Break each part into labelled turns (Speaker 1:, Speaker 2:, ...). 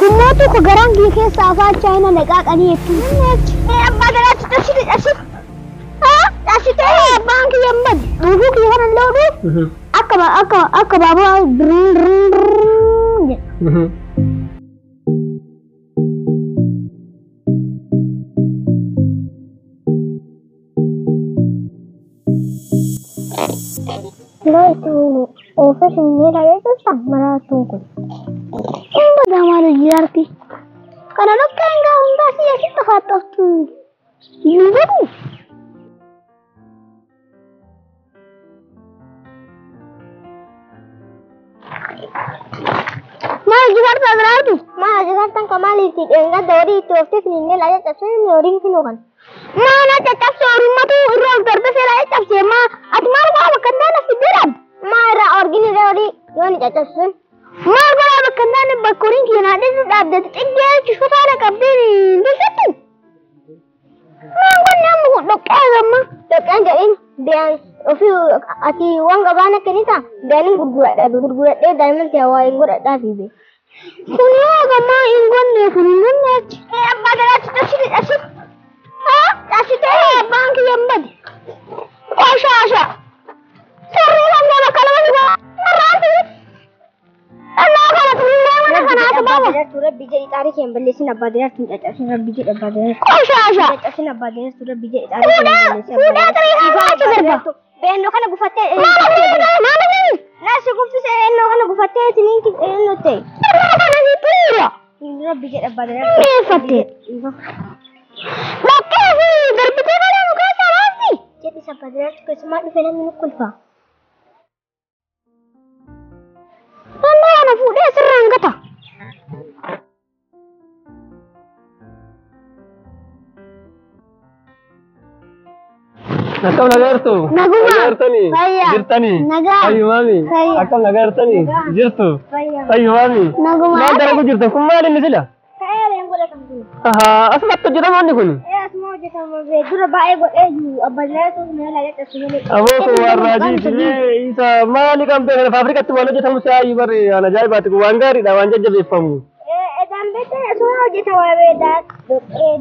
Speaker 1: Kumotu kegarang gike safa China lega kani itu. Apa dah asyik. Asyik bank yamad. Dulu kian lalu. Aka baba drum. Nah itu office ini lagi tu sama tunggu. Ini dah malu jiarti. Karena lo kan enggak undas ya kita hatos tu. Yuru. Mana jiarta berarti? Mana jiarta kamali ti. Enggak dori itu office ini lagi tapi orang sini kan. Mana tetap sorry matu orang terbesit lagi tapi ma. Atmar bawa kendana fideran. Mara organi dori. Yang tetap sun. Ma bawa kendana bakurin kian ada tu dah ada. Tinggal cuma ada kabin. Begitu. Ma kan yang dok ma. Dok anjarin dia office ati uang gabana kenita. Dia ni gurgurat dia diamond tiawa inggur ada bibi. Kuni agama inggun ni kuni ni. Apa dah asyik. Asyik bank yamad. Asha. Sorry lah kalau juga. Merati. Anak kalau tu mana apa bawa? Surat bijak tarik yang beli sini apa dia tidak surat bijak apa dia. Asha. Sini apa dia surat bijak tarik yang beli sini. Sudah terlihat macam Ben lo kan aku fatih. Mana ni? Nasi kufu saya lo kan aku fatih sini lo teh. Mana ni pura? Surat bijak apa dia? Fatih. Makasih, berbicara dengan kau salah sih. Jadi siapa dia kesemak di film ini kulfa. Mana anak muda serang kata?
Speaker 2: Nakam nagartu. Nagartu ni. Jirtani. Ayu mami. Akam nagartu ni. Jirtu. Ayu mami. Mana aku jirtu? Kumari ni sila. Asmat tu jiran mana kun?
Speaker 1: Asmat je sama be. Dura bae buat ju. Abang tu sebenarnya lagi tersini.
Speaker 2: Abo ko warraji tini isa mali kampe na fabrika tu wala je sama saya ibari ana jai bat ko wangari da wanja je befamu.
Speaker 1: Dambe te semua je sama be dah.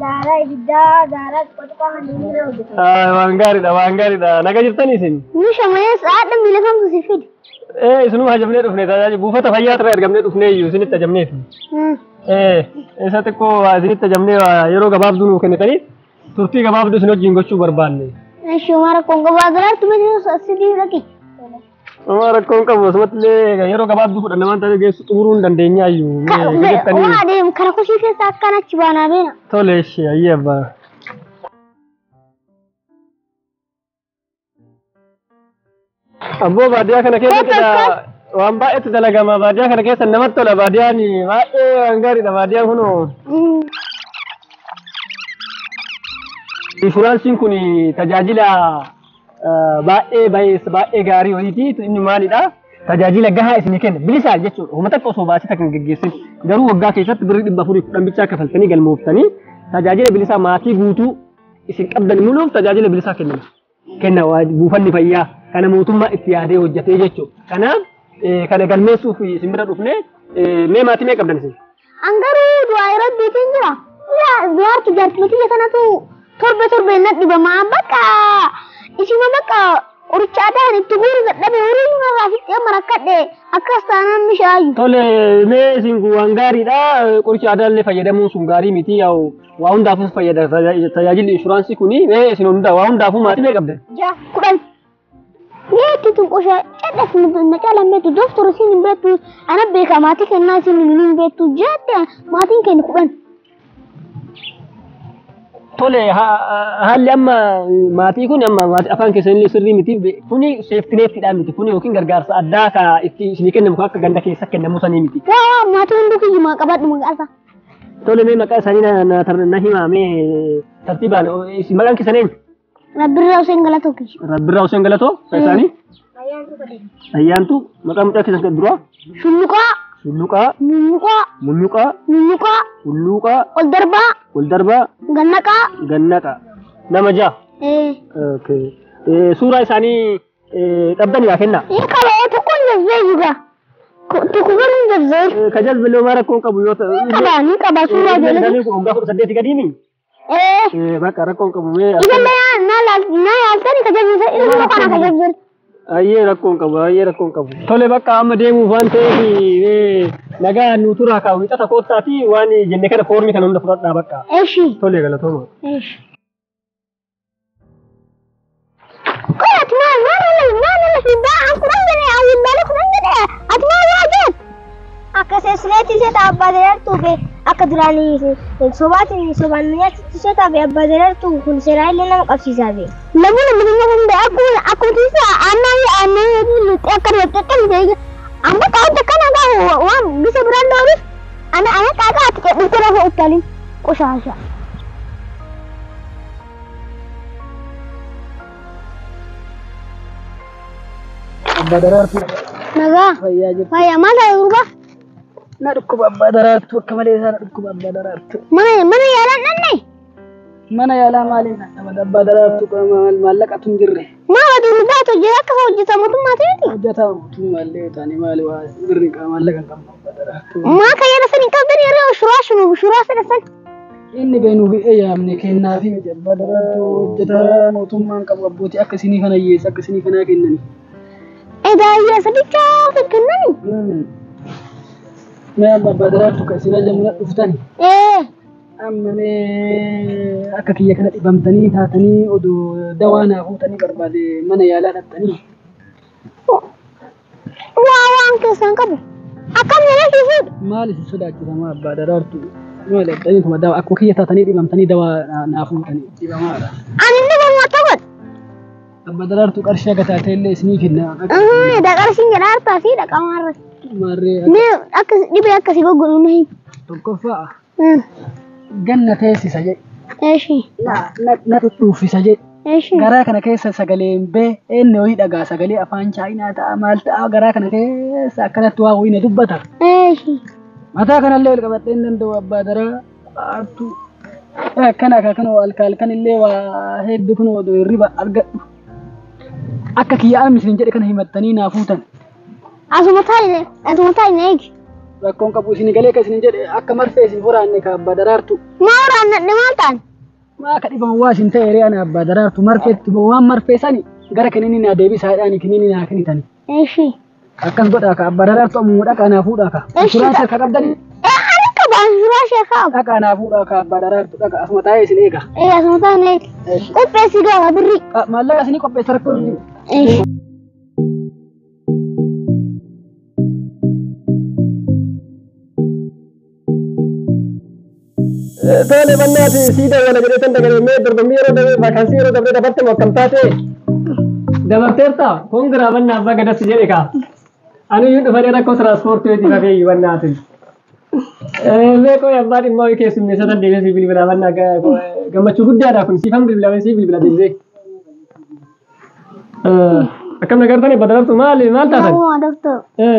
Speaker 1: Darah bidda darah kau tu kan ni ro.
Speaker 2: Wangari da naga jirtani sin.
Speaker 1: Ni sama ya saat dah milik kamu sifid.
Speaker 2: Isnu hajamne rufne da je bufa tafayat ra gamne rufne yu sin tajamne. ऐसा तो को आज़िरी तजमने येरो गबाब दूँ कहने करी तुर्की गबाब दूँ सुनो जिंगो चु बर्बाद नहीं
Speaker 1: शुमारा कोंगा बाज़ार तुम्हें जो सस्ती दी रखी
Speaker 2: हमारा कोंगा वो समझ ले येरो गबाब दूँ करने वाला तो गेस तुरुन डंडेन्या यू
Speaker 1: वो आदे खरा खुशी के साथ करना चिबाना भी ना
Speaker 2: तो लेशी ये बार अब वो बादिया करने के लिए Wan bae tu dalaga ma badia kana kesan namatto la badia ni bae angari la badia huno. Insurance kuni tajajila bae gari witi tu inni mali da tajajila gaha isni ken bilisa jechu humata ko so baasi takan geggesin garu wagga keessatti birri dibba furi kudan bicha kafaltani galmooftani tajajila bilisa maati guutu isin qabdan muluf tajajila bilisa kenna buufanni fayya kana mootummaa itti yaadee hojjatee jechu kana kana galmeessuuf simbira dhufne mee maatii mee qabdan isin
Speaker 1: angaru du'aayira beekin jira yaa ziyaartu jaartimati kanatu torbe nadhiba maa bakka isima bakka urichaadhaan itti guuru dadhabe horii marraafitti marakkadhe akkas taanaan mishaayu
Speaker 2: tole mee isin waan gaariidha qorichaadhaallee fayyadamuun sun gaarii miti yaa'u waa hundaafus fayyada tajaajilli inshuraansii kuni mee isin waa hundaafuu maatii mee qabdan
Speaker 1: kudhan Yeti tu kosha ada macam betu doktor sini betu anak beka mati kena sini minum betu jada mati kena kuran.
Speaker 2: Tole hal amma mati kun amma mati afan kesan li sirri miti kuni safety net tidak miti kuni mungkin gargarsa ada ka isti sini kena muka ke ganda kesa kena musani miti.
Speaker 1: Wah mati undu ki ma kabat mengasa.
Speaker 2: Tole me maka sani na tarna hima me tertiban simalan kesanen.
Speaker 1: Rabbirra Hussein Galato, Faisani? Ayyantu, maqaan mucaa keessan kan duraa? Sulluqaa, Mulluqaa, Hulluuqaa, Ol darbaa, Gannaqaa. Nama ja'a? Suuraa isaanii qabdanii haa kennaa? Qaba tokkoon jazbee juga. تكبر من الزر
Speaker 2: كجذب اللي ما ركون كبيوت
Speaker 1: كباني كباسو راجل
Speaker 2: ده ليكو غافر سديتي قديمي بقى ركون كبوي
Speaker 1: إذا ما يعرفني كجذب إذا ما كان كجذب
Speaker 2: ayyee rakkoon qabu tole bakka amma deemuuf waan ta'eef nagaa nu turaa kaa'u hixata koottaati waan jenne kana foormi kana hunda fudhadhaa bakka tole galatooma
Speaker 1: قلت ما في الباع أنكرن لي أو الملك من لي أتما واجد أكسسلتي سيت أبادر توفي أكدراني سوباتي سوبانية سيت أبادر تو كل سراي لنا مقفي سابي لما من أكون تيسا أنا أكرر زي أما كنت كنا وام بسبران دوري أنا كاكا أتكلم أتكلم وشاشة
Speaker 2: Abbadarartu
Speaker 1: nagaa fayyaa maal ta'e gurba
Speaker 2: na dhukkuba abbadarartu akka malee sana dhukkuba abbadarartu
Speaker 1: mana yaalaa dhanne
Speaker 2: mana yaalaa maaliin nama abbadarartu maallaqatu hin jirre
Speaker 1: maal aduu baatu jira akka hojjetaa mootummaa ta'eeti
Speaker 2: hojjetaa mootummaallee taane maali waa birri maallaqa hin qabnu abbadarartu
Speaker 1: maa kayyada sanii qabdan yeroo shuraa sadassan
Speaker 2: inni beenuu fi eeyyaamne kennaa fi miti abbadarartu hojjetaa mootummaan qabu abbootii akka isinii kana hiyyeessa akka isinii kanaa kennani إذا هي سبيكة في الكناني ما بدرت كسيرة جملة أفتني أما أكاكية كانت إبامتني تاتني ودو دوانا أفتني بربادي من يالا تاتني
Speaker 1: وان كيسان كبو أكام يلا كيسود
Speaker 2: مالي سودا كذا ما بدرت مالي تاني كم دوا أكاكية تاتني إبامتني دوا نافوتني إبامارا
Speaker 1: أنا نبغى ما تقول
Speaker 2: بدرت كرشة كتاتي اللي سني فينا
Speaker 1: ده كرشين جرار تاسي ده كمار
Speaker 2: مرة
Speaker 1: نه دي بيأكسي بقول نه
Speaker 2: تكفى جنة تيسي سجى
Speaker 1: إيشي
Speaker 2: لا تطوفي سجى
Speaker 1: إيشي
Speaker 2: غرا كنا كيس سجلين به إنه يدعى سجلي أفان شاينا تأمل غرا كنا كيس أكلت توا وين دبته
Speaker 1: إيشي
Speaker 2: متى كان الليل كبتين ندوا بدرا أرتو كنا والكال كان الليل وهيك بكونوا دو الربا أرجع akka kiyyaa misin jedhe kana himattanii naafuutan
Speaker 1: asuma taa'e
Speaker 2: rakkoon qabu isin galee ka isin jedhe akka marfee isin waraanne ka abbaa daraartu
Speaker 1: maa waraanne maal ta'an
Speaker 2: maa ka dhiban waa isin ta'e re'aan abbaa daraartu marfeetti waan marfee sani gara kennini naa deebisaadhaan kennini naa kennitani akkas godhaa ka abbaa daraartu ammoo dhaqaa naafuudhaa ka shuraasa ka qabdani
Speaker 1: shuraasa ka
Speaker 2: dhaqaa naafuudhaa ka abbaa daraartu dhaqa asuma taa'ee isin eega
Speaker 1: asuma taa'e qopheessi ga'a birri
Speaker 2: maallaqa isinii qopheessa rakkoo tole bannaati siida wala jedhetan dagalmee dorgommii yeroo dabe vaakaansii yeroo dabe dabarte mokkam taate dabarteerta kongiraa bannaa abbaa gadassi jedhe kaa aniyyuu dhufanii rakkoo tiraanspoortii weeti fafeeyyi bannaatin meeqoo abbaa dhimmaa wii keessummeessatan deemee sii bilbilaa bannaa gammachuu guddaadha kun siifan bilbilaa sii bilbila deemee akkam nagartani badarartu maal taatan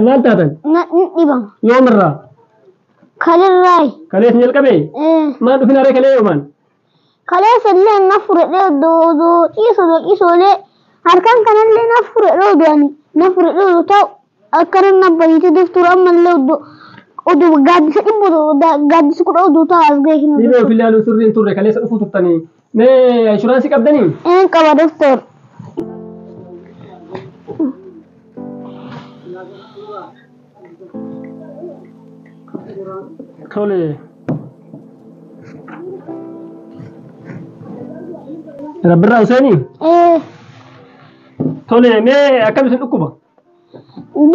Speaker 2: maal taatan
Speaker 1: dhibam
Speaker 2: yoomirraa
Speaker 1: kalirraay
Speaker 2: kalees ni jalqabe maan dhufin haree kalee yoomaan
Speaker 1: kalees illee na fudhadhee odoo ciisoolee harkaan kanallee na fudhadhee odoo ta'u akkana na bahiite doftura ammallee odoo gaaddisa gaaddisa kudha odoo ta'u as ga'e hin
Speaker 2: dhibee ofii ilaaluu sirriin turre kaleessa dhufuu turtanii mee inshuraansii qabdanii
Speaker 1: qaba doktor
Speaker 2: tole rabbirraa Huseeni tole mee akkam isin dhukkuba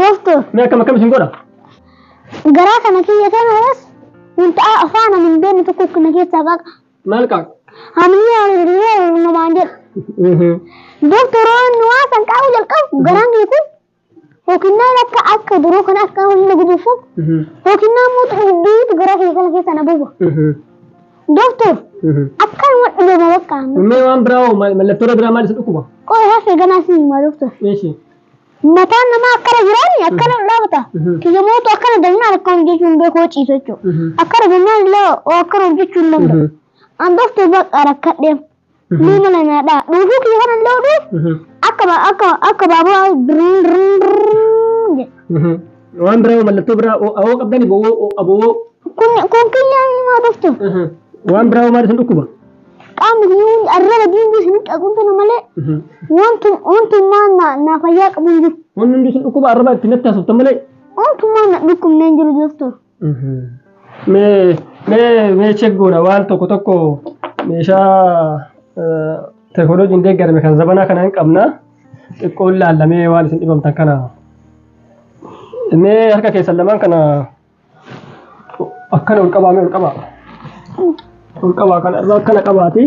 Speaker 1: doktor
Speaker 2: mee akkam isin godha
Speaker 1: garaa kana kiyya kanaas wanta afaana min beekne tokko kana keessaa qaqa
Speaker 2: maal qaqa
Speaker 1: hamni yaa namaan jedha doktoroon waa san qabu jalqabu garaan kee kun Hokinaan akka duroo kana akka waliin guduufu hokinaan mootu hedduutu gara keessa keessa na buufa. Doktor akkan wadhu deema bakka.
Speaker 2: Mee waan biraa mallattoora biraa maal isa dhukkuba?
Speaker 1: Qoy hafe ganaa si hima doktor.
Speaker 2: Eeshi.
Speaker 1: Mataan namaa akkana jiraani akkana dhaabata. Kiyya mootu akkana dagnaan akka hojjechuun beekoo ciisu jechuudha. Akkana dagnaan illee akkana hojjechuun danda'a. An doktor bakka rakkadheem. Ni mala nyaadhaa. Dhuufuu kiyya kana illee dhuuf akka baabura
Speaker 2: وان برا ملتو برا أو قبضني بو أبو
Speaker 1: كن كيان ما دكتور
Speaker 2: وان برا ما رسن أكبر
Speaker 1: قام يقول الربا دين بس نك أقول أنا ملأ وانتم ما نفياك بنجد
Speaker 2: وان رسن أكبر الربا تنتهي سبت ملأ
Speaker 1: وانتم ما نقولكم ننجل دكتور
Speaker 2: me cheggona waan tokko tokko meeshaa teknooloojiin deeggarame kan zabanaa kana hin qabna xiqqoon laallamee waan isin dhibamtan kana mee harka keessan lamaan kana akkana ol qabaa kan irraa akkana qabaati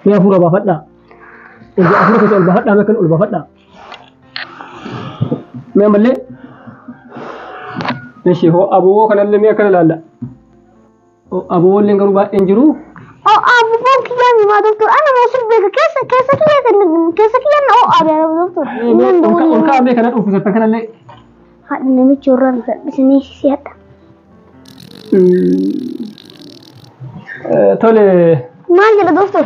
Speaker 2: mee hafuura baafadhaa hafuura keessa ol baafadhaa mee kan ol baafadhaa mee ammallee Nasi ho abu kan alle me kan lalla. Abu wollen garu ba en jiru?
Speaker 1: Oh abu ko kiyan ma doctor ana mo subbe kesa kiyan oh abu doctor.
Speaker 2: On ka me kan du fusata kan alle.
Speaker 1: Ha ne mi churran sini siata.
Speaker 2: Tole
Speaker 1: mal jira doctor.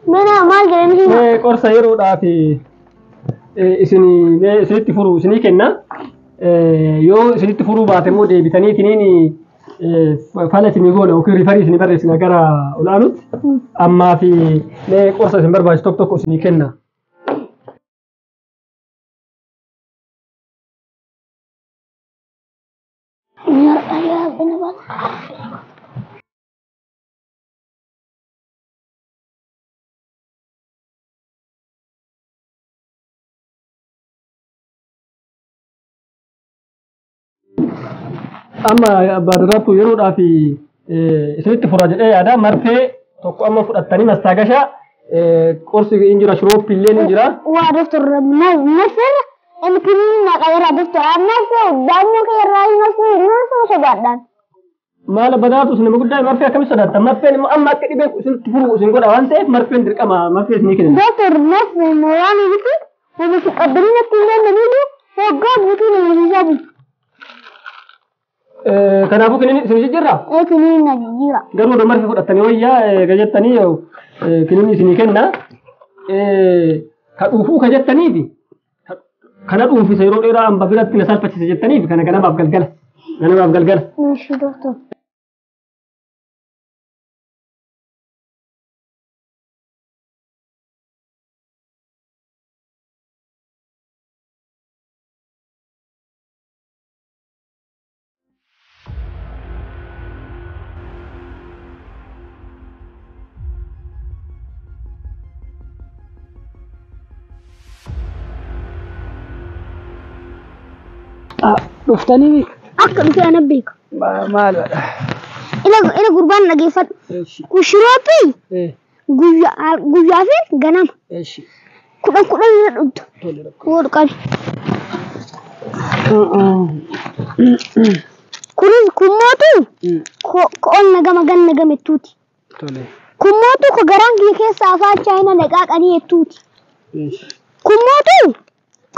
Speaker 1: Mena mal jira ni.
Speaker 2: Me qorsa yero da fi isini me isinitti furu isini kenna. Yoo isinitti furuu baate immoo deebitanii tiniin fala isinii goona yookiin rifarii isinii barreessina gara olaanutti ammaa fi mee qorsa isin barbaachisu tokko tokko isinii kenna. Amma badaratu yeroo dhaafi isinitti fura jedhee yaada marfee tokko amma fudhattanii mastaagasha qorsi hin jira shirooppii illee ni jira.
Speaker 1: Waa doctor nasir emkinin na qayra doctor nasir daanyo qayra nasir sodaadhaan.
Speaker 2: Maala badaratu isin guddaa marfee akkamitti sodaattan marfeen immoo amma akka dhibee isinitti furu isin godha waan ta'eef marfeen dirqama marfee isinii kenna.
Speaker 1: Doctor nasir waan ibiti wani qaddinatti illee namiidhu hoggaa guutuu nama hijaabu.
Speaker 2: Kanaafuu kiniin isin jijjiirraa?
Speaker 1: Kiniin na jijjiira.
Speaker 2: Garuu odoo marfee fudhattanii wayyaa gajettanii kiniin isinii kenna. Ka dhuufuu ka jettaniifi kana dhuunfisa yeroo dheeraa hamba biratti na salphachise jettaniifi kana ganamaaf galgala. Ganamaaf galgala.
Speaker 1: Meeshii doctor.
Speaker 2: Dhuftanii
Speaker 1: akka dhufee ana beeka.
Speaker 2: maal
Speaker 1: Ila gurbaan dhageeffadhu. Kushiroopi guyyaa fi ganama. Kudhan irra dhugdu. Wal qabi. Kunis kummootu ko'oon nagama gan nagamettuuti. Kummootu ko garaan kiyya keessa afaan chaayina naqaaqanii jettuuti. Kummootu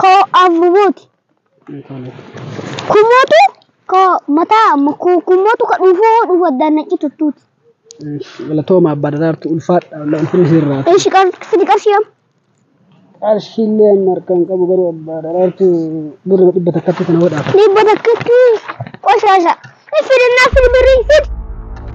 Speaker 1: ko afubooti. Kummootu ko mataa kummootu ka dhufuu addaan naqi tuttuuti.
Speaker 2: galatooma abbaa daraartu ulfaadha ulfin sirraa.
Speaker 1: Fidi qarshiyam.
Speaker 2: Qarshiillee markan qabu garuu abbaa daraartu birra 100 takkatti kana hodhaa.
Speaker 1: 100 takkatti qoshasha. Fidinaa fidi birrii fidi.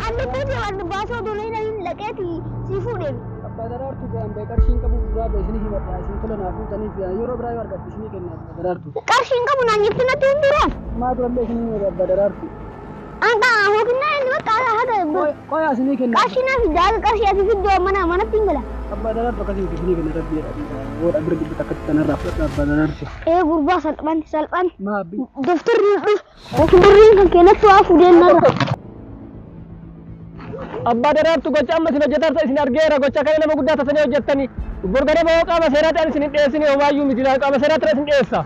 Speaker 1: Anni buuti waan baasoo dolee na hin laqeeti si fuudhee.
Speaker 2: Abbaa daraartu gaambee qarshiin qabu biraa beeksini himadha isin tola naa fuutaniif yeroo biraa yoo argattu isinii kenna abbaa daraartu.
Speaker 1: Qarshiin qabu naan jirtu natti hin duraan.
Speaker 2: Maa turallee isinii himata abbaa daraartu.
Speaker 1: Anga hokinaa inni bakka haga
Speaker 2: Qoyaa isinii kenna.
Speaker 1: qarshii naaf jaaga qarshii ati fiddoo manatti hin gala.
Speaker 2: Abbaa daraartu akkasii isinii kenna rabbiidha. Woodha birra 100 takkatti kanarraa fudhadha abbaa daraartu.
Speaker 1: Gurbaa salphan.
Speaker 2: Maabbi.
Speaker 1: Doftarri birriin kan keenatti waa fuudheen narra.
Speaker 2: Abbaa daraartu gocha amma isin hojjetan isin argeera gocha kana nama guddaa tasanii hojjettanii. Borgara ba'oo qaama seeraa ta'an isin hin dhiyeessine homaayyuu miti qaama seeraa ta'an isin dhiyeessa.